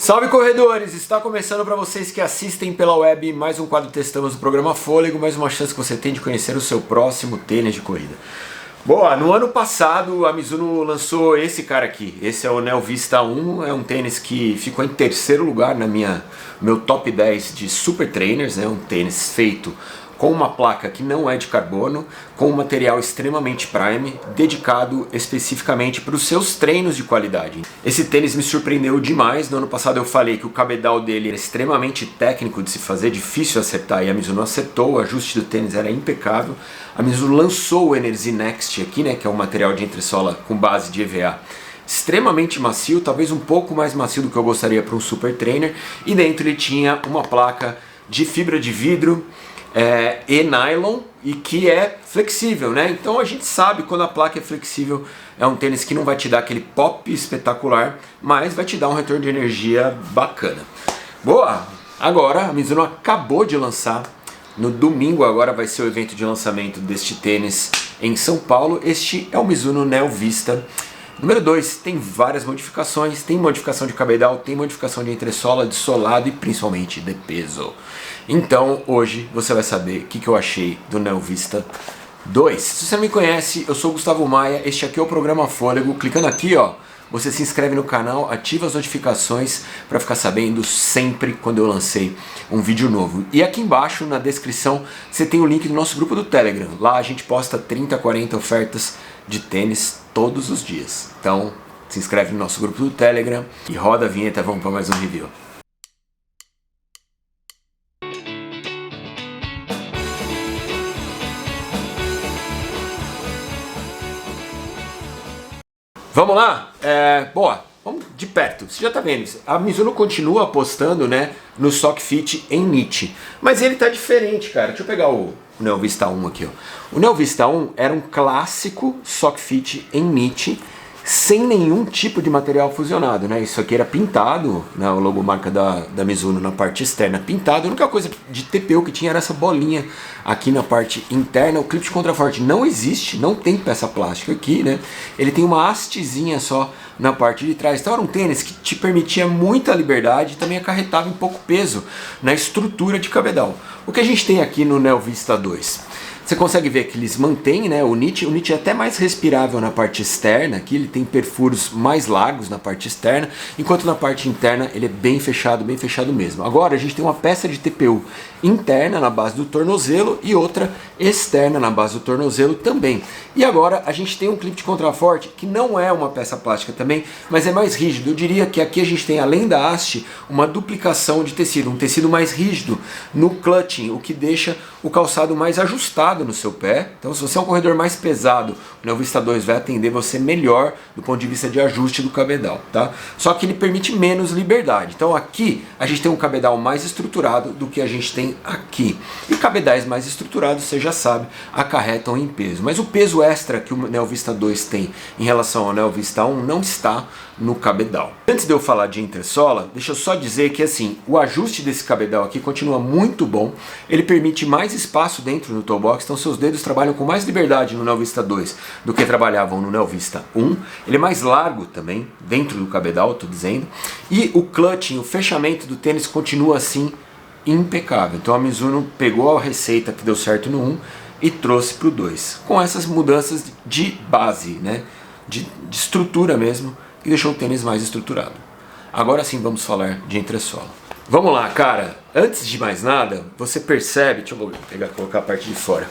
Salve corredores! Está começando para vocês que assistem pela web mais um quadro Testamos do programa Fôlego, mais uma chance que você tem de conhecer o seu próximo tênis de corrida. Boa, no ano passado a Mizuno lançou esse cara aqui, esse é o Neo Vista 1, é um tênis que ficou em terceiro lugar na meu top 10 de super trainers, é um tênis feito com uma placa que não é de carbono, com um material extremamente prime, dedicado especificamente para os seus treinos de qualidade. Esse tênis me surpreendeu demais. No ano passado eu falei que o cabedal dele era extremamente técnico de se fazer, difícil acertar, e a Mizuno acertou, o ajuste do tênis era impecável. A Mizuno lançou o Energy Next aqui, né, que é um material de entressola com base de EVA, extremamente macio, talvez um pouco mais macio do que eu gostaria para um super trainer, e dentro ele tinha uma placa de fibra de vidro, e nylon, e que é flexível, né? Então a gente sabe quando a placa é flexível, é um tênis que não vai te dar aquele pop espetacular, mas vai te dar um retorno de energia bacana. Boa! Agora a Mizuno acabou de lançar, no domingo agora vai ser o evento de lançamento deste tênis em São Paulo. Este é o Mizuno Neo Vista número 2, tem várias modificações, tem modificação de cabedal, tem modificação de entressola, de solado e principalmente de peso. Então hoje você vai saber o que eu achei do Neo Vista 2. Se você não me conhece, eu sou o Gustavo Maia, este aqui é o programa Fôlego. Clicando aqui, ó, você se inscreve no canal, ativa as notificações para ficar sabendo sempre quando eu lancei um vídeo novo. E aqui embaixo na descrição você tem o link do nosso grupo do Telegram. Lá a gente posta 30, 40 ofertas de tênis todos os dias. Então se inscreve no nosso grupo do Telegram e roda a vinheta, vamos para mais um review. Vamos lá? Boa, vamos de perto. Você já tá vendo, a Mizuno continua apostando, né, no Sock Fit em Knit, mas ele tá diferente, cara. Deixa eu pegar o Neo Vista 1 aqui, ó. O Neo Vista 1 era um clássico Sock Fit em Knit, sem nenhum tipo de material fusionado, né? Isso aqui era pintado, né, a logomarca da Mizuno na parte externa pintado. A única coisa de TPU que tinha era essa bolinha aqui na parte interna. O clipe de contraforte não existe, não tem peça plástica aqui, né? Ele tem uma hastezinha só na parte de trás. Então era um tênis que te permitia muita liberdade e também acarretava um pouco peso na estrutura de cabedal. O que a gente tem aqui no Neo Vista 2? Você consegue ver que eles mantêm, né, o knit é até mais respirável na parte externa, aqui ele tem perfuros mais largos na parte externa, enquanto na parte interna ele é bem fechado mesmo. Agora a gente tem uma peça de TPU interna na base do tornozelo e outra externa na base do tornozelo também. E agora a gente tem um clipe de contraforte que não é uma peça plástica também, mas é mais rígido. Eu diria que aqui a gente tem, além da haste, uma duplicação de tecido, um tecido mais rígido no clutching, o que deixa o calçado mais ajustado no seu pé. Então se você é um corredor mais pesado, o Neo Vista 2 vai atender você melhor do ponto de vista de ajuste do cabedal, tá? Só que ele permite menos liberdade. Então aqui a gente tem um cabedal mais estruturado do que a gente tem aqui. E cabedais mais estruturados, você já sabe, acarretam em peso. Mas o peso extra que o Neo Vista 2 tem em relação ao Neo Vista 1 não está no cabedal. Antes de eu falar de entressola, deixa eu só dizer que assim, o ajuste desse cabedal aqui continua muito bom. Ele permite mais espaço dentro do toe box, então seus dedos trabalham com mais liberdade no Neo Vista 2 do que trabalhavam no Neo Vista 1. Ele é mais largo também, dentro do cabedal, estou dizendo. E o clutching, o fechamento do tênis continua assim impecável. Então a Mizuno pegou a receita que deu certo no 1 e trouxe para o 2, com essas mudanças de base, né? de estrutura mesmo, que deixou o tênis mais estruturado. Agora sim vamos falar de entressola. Vamos lá, cara. Antes de mais nada, você percebe, deixa eu colocar a parte de fora.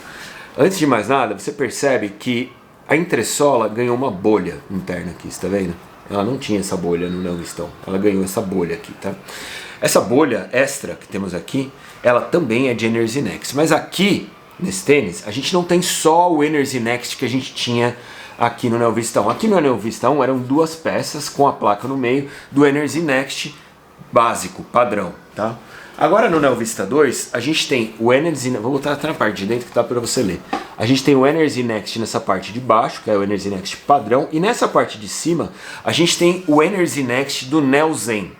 Antes de mais nada, você percebe que a entressola ganhou uma bolha interna aqui, está vendo? Ela não tinha essa bolha no Neo Vista 1, ela ganhou essa bolha aqui, tá? Essa bolha extra que temos aqui, ela também é de Energy Next, mas aqui nesse tênis a gente não tem só o Energy Next que a gente tinha aqui no Neo Vista 1. Aqui no Neo Vista 1 eram duas peças com a placa no meio do Energy Next básico, padrão, tá? Agora no Neo Vista 2 a gente tem o Energy, vou botar até na parte de dentro que tá para você ler. A gente tem o Energy Next nessa parte de baixo, que é o Energy Next padrão, e nessa parte de cima a gente tem o Energy Next do Neo Zen,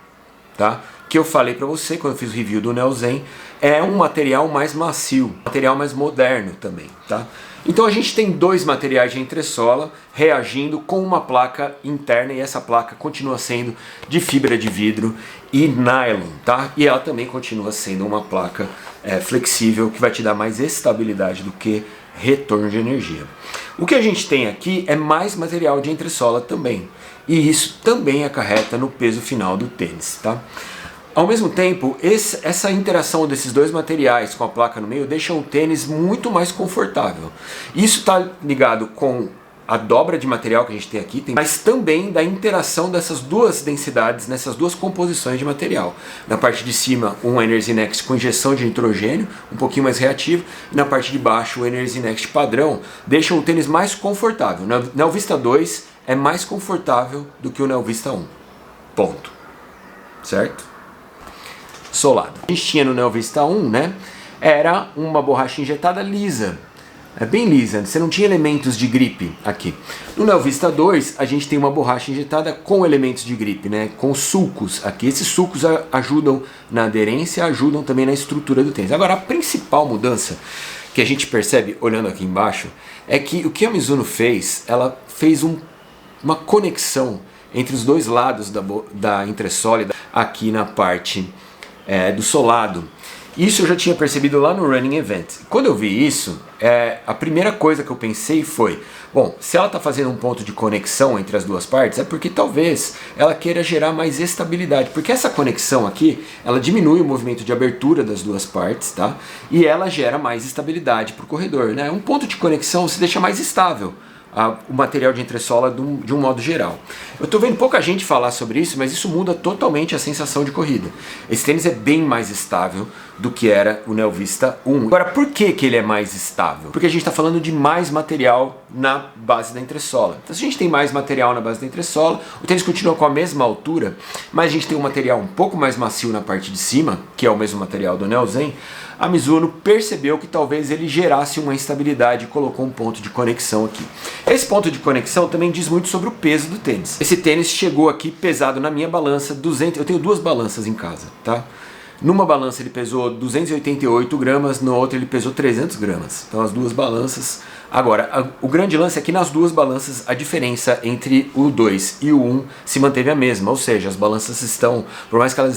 tá? Que eu falei para você quando eu fiz o review do Neo Zen, é um material mais macio, material mais moderno também, tá? Então a gente tem dois materiais de entressola reagindo com uma placa interna e essa placa continua sendo de fibra de vidro e nylon, tá? E ela também continua sendo uma placa flexível que vai te dar mais estabilidade do que retorno de energia. O que a gente tem aqui é mais material de entressola também e isso também acarreta no peso final do tênis, tá? Ao mesmo tempo, essa interação desses dois materiais com a placa no meio deixa o tênis muito mais confortável. Isso está ligado com a dobra de material que a gente tem aqui, mas também da interação dessas duas densidades, nessas duas composições de material. Na parte de cima, um Energy Next com injeção de nitrogênio, um pouquinho mais reativo, e na parte de baixo, o Energy Next padrão, deixa o tênis mais confortável. O Neo Vista 2 é mais confortável do que o Neo Vista 1. Ponto. Certo? Solado. A gente tinha no Neo Vista 1, né? Era uma borracha injetada lisa. É bem lisa, você não tinha elementos de gripe aqui. No Neo Vista 2, a gente tem uma borracha injetada com elementos de gripe, né? Com sulcos aqui. Esses sulcos ajudam na aderência, ajudam também na estrutura do tênis. Agora, a principal mudança que a gente percebe olhando aqui embaixo é que o que a Mizuno fez, ela fez uma conexão entre os dois lados da entressola aqui na parte do solado. Isso eu já tinha percebido lá no Running Event. Quando eu vi isso, a primeira coisa que eu pensei foi, bom, se ela está fazendo um ponto de conexão entre as duas partes, é porque talvez ela queira gerar mais estabilidade, porque essa conexão aqui, ela diminui o movimento de abertura das duas partes, tá? E ela gera mais estabilidade para o corredor, né? Um ponto de conexão se deixa mais estável o material de entressola de um modo geral. Eu estou vendo pouca gente falar sobre isso, mas isso muda totalmente a sensação de corrida. Esse tênis é bem mais estável do que era o Neo Vista 1. Agora, por que ele é mais estável? Porque a gente está falando de mais material na base da entressola. Então, se a gente tem mais material na base da entressola, o tênis continua com a mesma altura, mas a gente tem um material um pouco mais macio na parte de cima, que é o mesmo material do Neo Zen. A Mizuno percebeu que talvez ele gerasse uma instabilidade e colocou um ponto de conexão aqui. Esse ponto de conexão também diz muito sobre o peso do tênis. Esse tênis chegou aqui pesado na minha balança, eu tenho duas balanças em casa, tá? Numa balança ele pesou 288 gramas, na outra ele pesou 300 gramas. Então as duas balanças. Agora, o grande lance é que nas duas balanças a diferença entre o 2 e o 1 se manteve a mesma, ou seja, as balanças estão, por mais que elas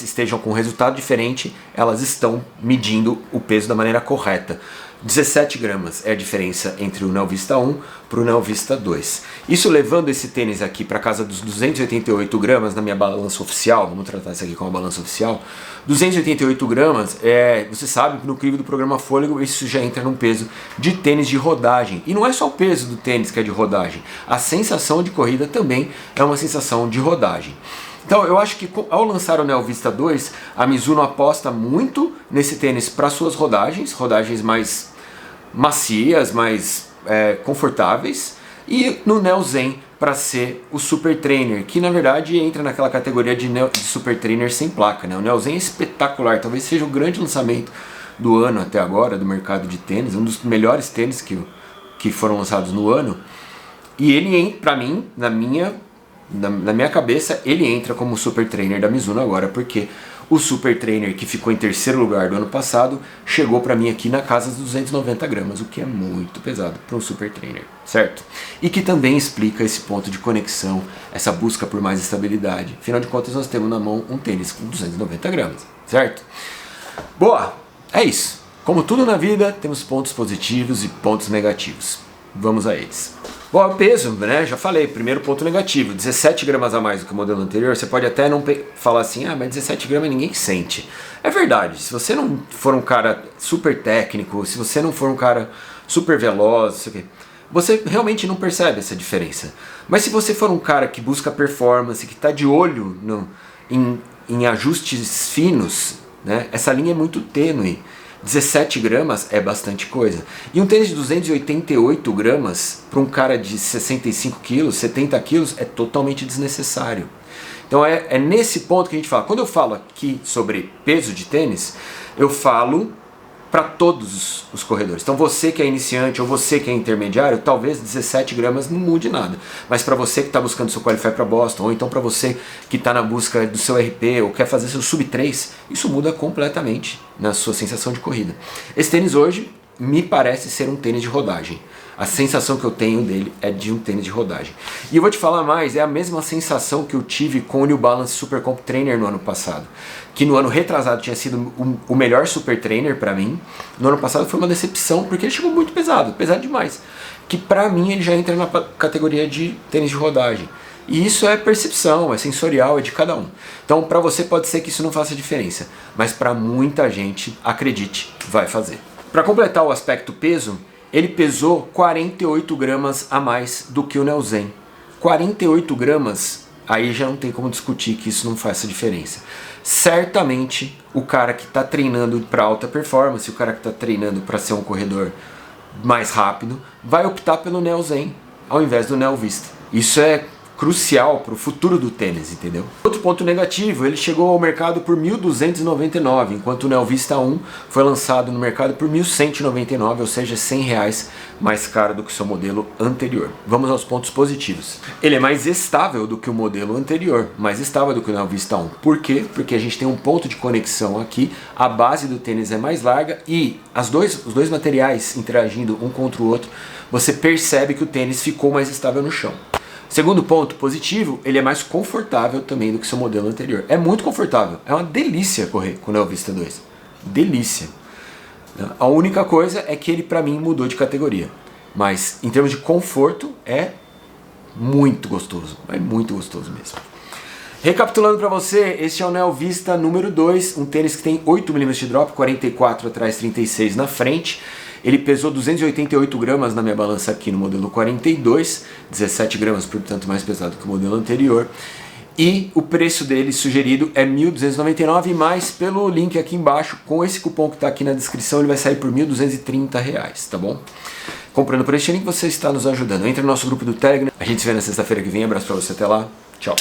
estejam com um resultado diferente, elas estão medindo o peso da maneira correta. 17 gramas é a diferença entre o Neo Vista 1 para o Neo Vista 2. Isso levando esse tênis aqui para casa dos 288 gramas na minha balança oficial, vamos tratar isso aqui como uma balança oficial. 288 gramas, você sabe que no crivo do programa Fôlego isso já entra num peso de tênis de rodagem. E não é só o peso do tênis que é de rodagem, a sensação de corrida também é uma sensação de rodagem. Então eu acho que ao lançar o Neo Vista 2, a Mizuno aposta muito nesse tênis para suas rodagens mais macias, mais confortáveis, e no Neo Zen para ser o Super Trainer, que na verdade entra naquela categoria de Super Trainer sem placa, né? O Neo Zen é espetacular, talvez seja o grande lançamento do ano até agora do mercado de tênis, um dos melhores tênis que foram lançados no ano, e ele, para mim, na minha cabeça, ele entra como Super Trainer da Mizuno agora, porque o Super Trainer que ficou em terceiro lugar do ano passado chegou para mim aqui na casa dos 290 gramas, o que é muito pesado para um Super Trainer, certo? E que também explica esse ponto de conexão, essa busca por mais estabilidade. Afinal de contas, nós temos na mão um tênis com 290 gramas, certo? Boa, é isso. Como tudo na vida, temos pontos positivos e pontos negativos. Vamos a eles. Bom, o peso, né? Já falei, primeiro ponto negativo, 17 gramas a mais do que o modelo anterior. Você pode até não falar assim, mas 17 gramas ninguém sente. É verdade, se você não for um cara super técnico, se você não for um cara super veloz, você realmente não percebe essa diferença. Mas se você for um cara que busca performance, que está de olho em ajustes finos, né? Essa linha é muito tênue. 17 gramas é bastante coisa. E um tênis de 288 gramas para um cara de 65 quilos, 70 quilos é totalmente desnecessário. Então é nesse ponto que a gente fala. Quando eu falo aqui sobre peso de tênis, eu falo para todos os corredores. Então você que é iniciante ou você que é intermediário, talvez 17 gramas não mude nada. Mas para você que está buscando seu Qualify para Boston, ou então para você que está na busca do seu RP ou quer fazer seu Sub 3, isso muda completamente na sua sensação de corrida. Esse tênis hoje me parece ser um tênis de rodagem. A sensação que eu tenho dele é de um tênis de rodagem. E eu vou te falar mais, é a mesma sensação que eu tive com o New Balance Super Comp Trainer no ano passado. Que no ano retrasado tinha sido o melhor Super Trainer para mim. No ano passado foi uma decepção, porque ele chegou muito pesado, pesado demais. Que pra mim ele já entra na categoria de tênis de rodagem. E isso é percepção, é sensorial, é de cada um. Então pra você pode ser que isso não faça diferença, mas pra muita gente, acredite, vai fazer. Para completar o aspecto peso, ele pesou 48 gramas a mais do que o Neo Zen. 48 gramas, aí já não tem como discutir que isso não faça diferença. Certamente, o cara que está treinando para alta performance, o cara que está treinando para ser um corredor mais rápido, vai optar pelo Neo Zen ao invés do Neo Vista. Isso é crucial para o futuro do tênis, entendeu? Outro ponto negativo, ele chegou ao mercado por R$ 1.299, enquanto o Neo Vista 1 foi lançado no mercado por R$ 1.199, ou seja, R$ 100 mais caro do que o seu modelo anterior. Vamos aos pontos positivos. Ele é mais estável do que o modelo anterior, mais estável do que o Neo Vista 1. Por quê? Porque a gente tem um ponto de conexão aqui, a base do tênis é mais larga e os dois materiais interagindo um contra o outro, você percebe que o tênis ficou mais estável no chão. Segundo ponto positivo, ele é mais confortável também do que seu modelo anterior. É muito confortável, é uma delícia correr com o Neo Vista 2. Delícia. A única coisa é que ele pra mim mudou de categoria. Mas em termos de conforto é muito gostoso mesmo. Recapitulando para você, este é o Neo Vista número 2, um tênis que tem 8 mm de drop, 44 atrás, 36 na frente. Ele pesou 288 gramas na minha balança aqui no modelo 42, 17 gramas, portanto mais pesado que o modelo anterior. E o preço dele sugerido é R$ 1.299, mas pelo link aqui embaixo, com esse cupom que está aqui na descrição, ele vai sair por R$ 1.230, tá bom? Comprando por este link você está nos ajudando. Entre no nosso grupo do Telegram, a gente se vê na sexta-feira que vem, abraço para você, até lá, tchau!